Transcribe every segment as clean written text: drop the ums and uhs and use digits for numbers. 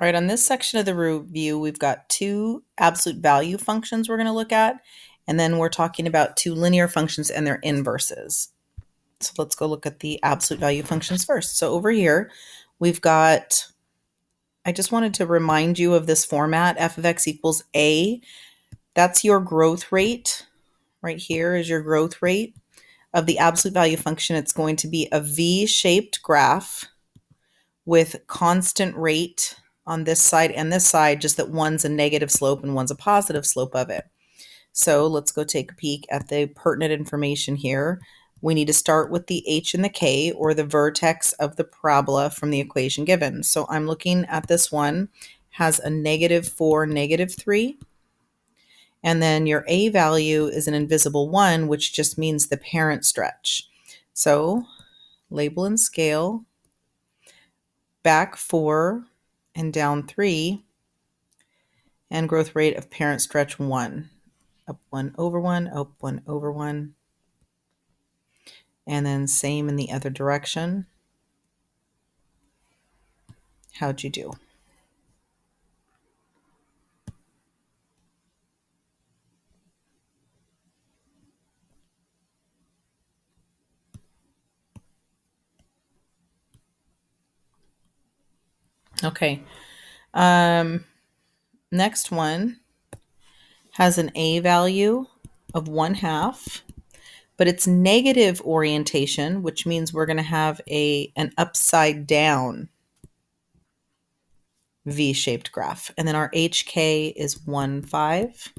All right, on this section of the review, we've got two absolute value functions we're going to look at, and then we're talking about two linear functions and their inverses. So let's go look at the absolute value functions first. So over here, we've got, I just wanted to remind you of this format, f of x equals a. That's your growth rate. Right here is your growth rate of the absolute value function. It's going to be a V-shaped graph with constant rate on this side and this side, just that one's a negative slope and one's a positive slope of it. So let's go take a peek at the pertinent information here. We need to start with the h and the k, or the vertex of the parabola from the equation given. So I'm looking at this one, has a -4, -3. And then your a value is an invisible 1, which just means the parent stretch. So label and scale, back 4 and down 3, and growth rate of parent stretch 1. Up 1 over 1, up 1 over 1. And then same in the other direction. How'd you do? Okay. Next one has an a value of 1/2, but it's negative orientation, which means we're going to have an upside down V-shaped graph. And then our HK is 1/5.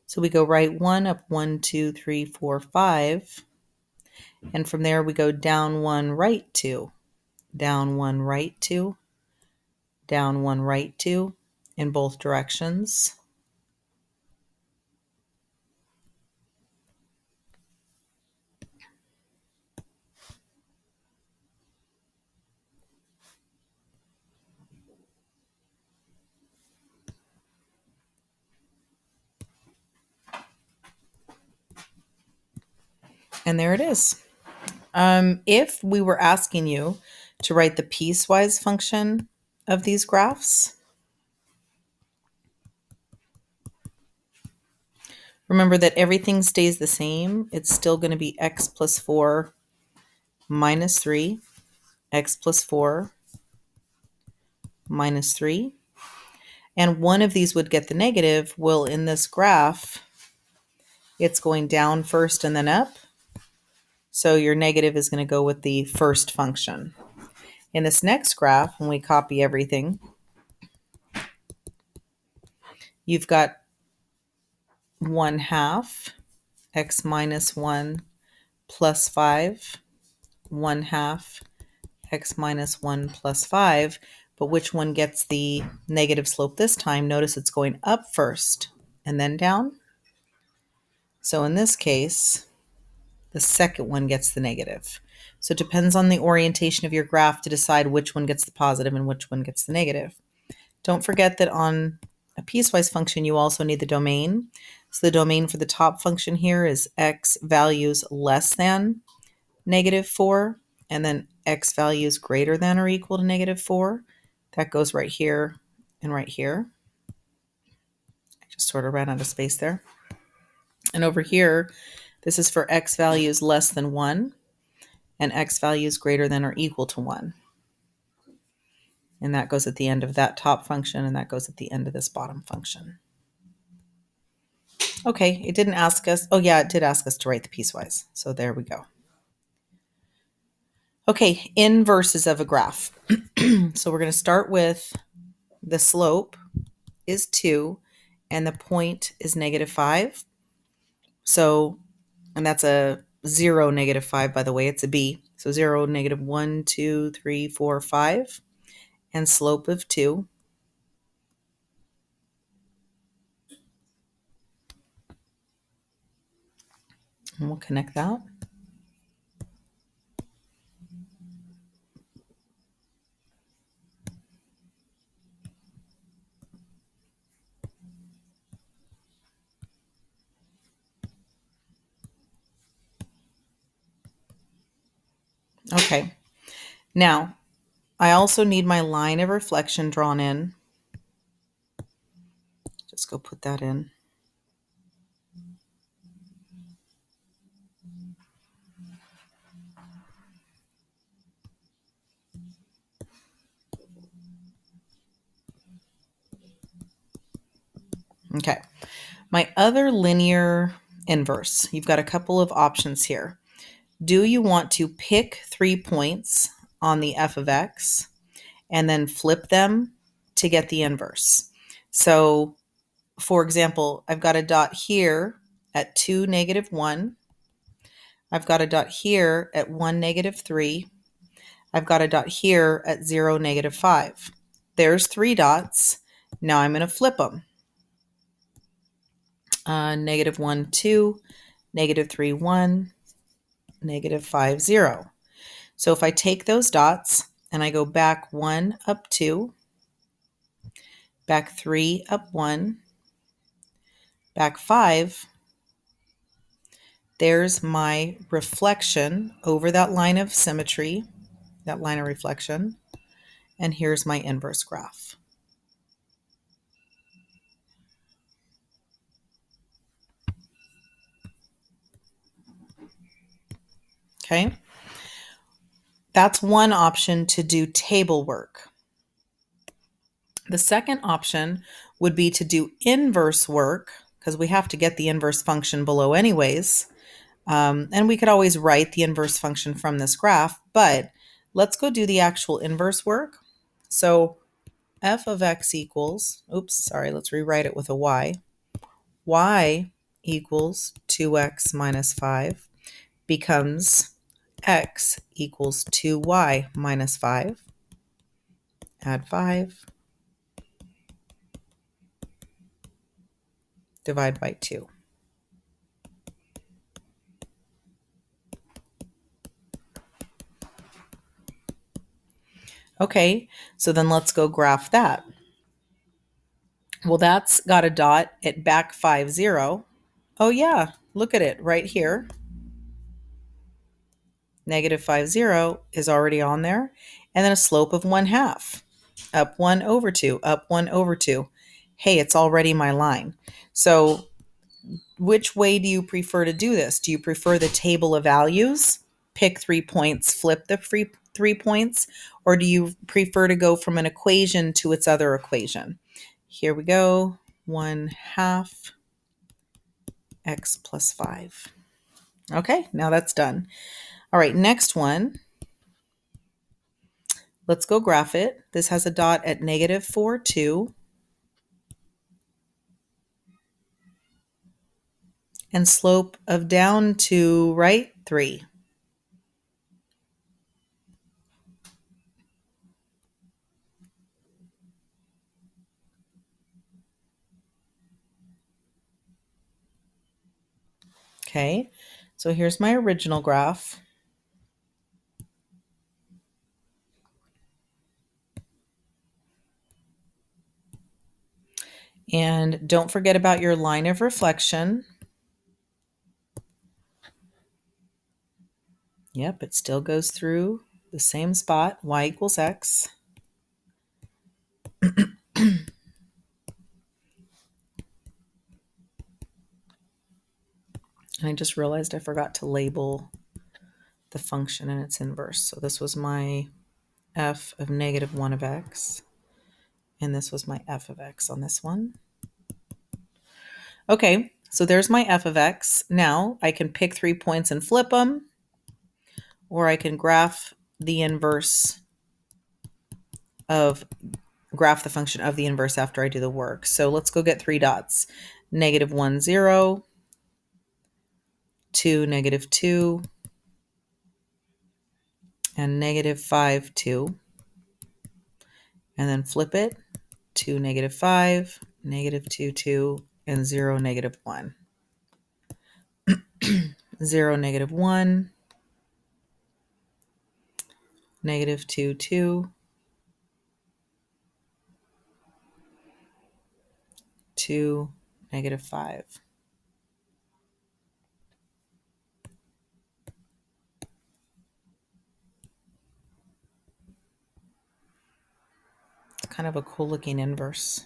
So we go right 1, up 1, 2, 3, 4, 5. And from there we go down 1, right 2, down 1, right 2, down 1, right 2 in both directions. And there it is. If we were asking you to write the piecewise function of these graphs, remember that everything stays the same. It's still going to be x plus 4 minus 3, x plus 4 minus 3. And one of these would get the negative. Well, in this graph, it's going down first and then up. So your negative is going to go with the first function. In this next graph, when we copy everything, you've got 1/2 x minus 1 plus 5, 1/2 x minus 1 plus 5. But which one gets the negative slope this time? Notice it's going up first and then down. So in this case, the second one gets the negative. So it depends on the orientation of your graph to decide which one gets the positive and which one gets the negative. Don't forget that on a piecewise function, you also need the domain. So the domain for the top function here is x values less than -4, and then x values greater than or equal to -4. That goes right here and right here. I just sort of ran out of space there. And over here, this is for x values less than 1 and x values greater than or equal to 1. And that goes at the end of that top function, and that goes at the end of this bottom function. Okay, it didn't ask us. Oh yeah, it did ask us to write the piecewise. So there we go. Okay, inverses of a graph. So we're going to start with the slope is 2 and the point is -5. So, and that's a 0, -5, by the way, it's a B. So 0, -1, 2, 3, 4, 5, and slope of 2. And we'll connect that. Okay, now I also need my line of reflection drawn in. Just go put that in. Okay. My other linear inverse, you've got a couple of options here. Do you want to pick 3 points on the f of x and then flip them to get the inverse? So, for example, I've got a dot here at 2, -1. I've got a dot here at 1, -3. I've got a dot here at 0, -5. There's 3 dots. Now I'm going to flip them. -1, 2, -3, 1, -5, 0. So if I take those dots and I go back 1, up 2, back 3, up 1, back 5, there's my reflection over that line of symmetry, that line of reflection, and here's my inverse graph. Okay, that's one option to do table work. The second option would be to do inverse work, because we have to get the inverse function below anyways. And we could always write the inverse function from this graph, but let's go do the actual inverse work. So f of x equals, let's rewrite it with a y. Y equals 2x minus 5 becomes x equals 2y minus 5. Add 5. Divide by 2. Okay, so then let's go graph that. Well, that's got a dot at back 5, 0. Oh yeah, look at it right here. -5, 0 is already on there. And then a slope of 1/2. Up 1 over 2, up 1 over 2. Hey, it's already my line. So which way do you prefer to do this? Do you prefer the table of values? Pick 3 points, flip the 3 points? Or do you prefer to go from an equation to its other equation? Here we go. 1/2 x plus 5. Okay, now that's done. All right, next one. Let's go graph it. This has a dot at -4, 2. And slope of down to right, 3. Okay, so here's my original graph. And don't forget about your line of reflection. Yep, it still goes through the same spot, y equals x. And I just realized I forgot to label the function and its inverse. So this was my f of -1 of x. And this was my f of x on this one. Okay, so there's my f of x. Now I can pick 3 points and flip them, or I can graph the function of the inverse after I do the work. So let's go get 3 dots. -1, 0, 2, -2, and -5, 2. And then flip it. 2, -5, -2, 2, and 0, -1. 0, -1, -2, 2, 2, -5. kind of a cool looking inverse.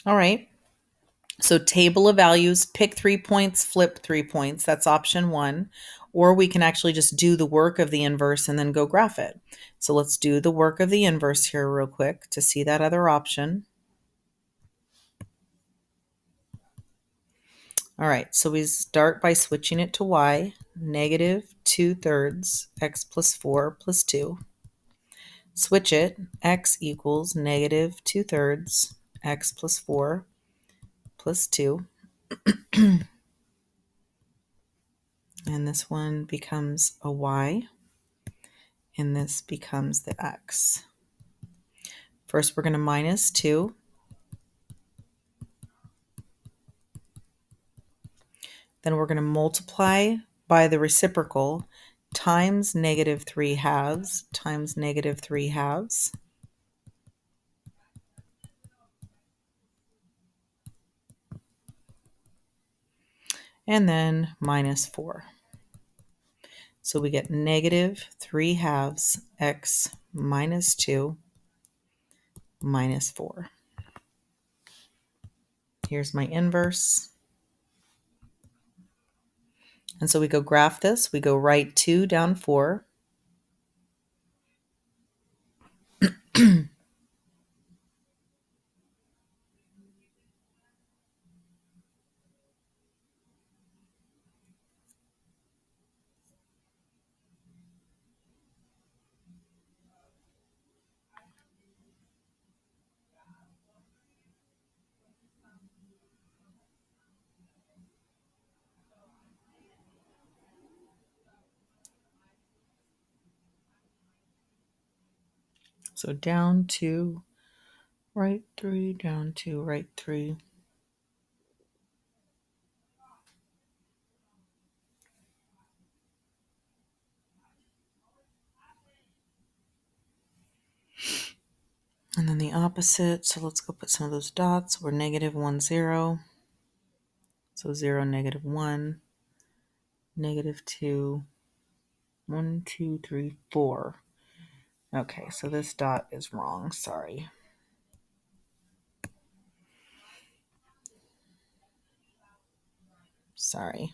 All right. So table of values, pick 3 points, flip 3 points. That's option 1. Or we can actually just do the work of the inverse and then go graph it. So let's do the work of the inverse here real quick to see that other option. All right, so we start by switching it to y, negative 2/3 x plus 4 plus 2. Switch it, x equals negative 2/3 x plus 4 plus 2. And this one becomes a y, and this becomes the x. First, we're going to minus 2. Then we're going to multiply by the reciprocal times negative 3 halves times negative 3 halves. And then minus 4. So we get negative 3 halves x minus 2 minus 4. Here's my inverse. And so we go graph this. We go write 2 down 4. So down 2, right 3, down 2, right 3. And then the opposite, so let's go put some of those dots. We're negative 1, 0. So 0, negative 1, negative 2, 1, 2, 3, 4. Okay, so this dot is wrong, sorry. Sorry.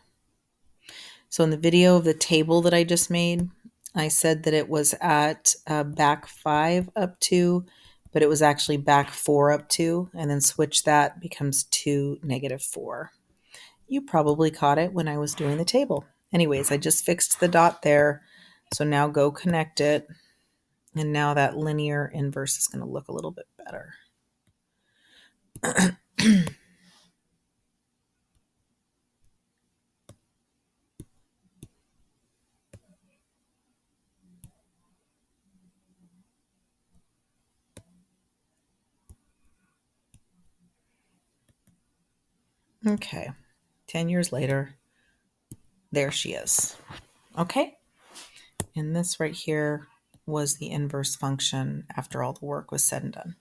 So in the video of the table that I just made, I said that it was at back 5 up 2, but it was actually back 4 up 2, and then switch that becomes 2, negative 4. You probably caught it when I was doing the table. Anyways, I just fixed the dot there. So now go connect it. And now that linear inverse is going to look a little bit better. Okay, 10 years later, there she is. Okay, and this right here was the inverse function after all the work was said and done.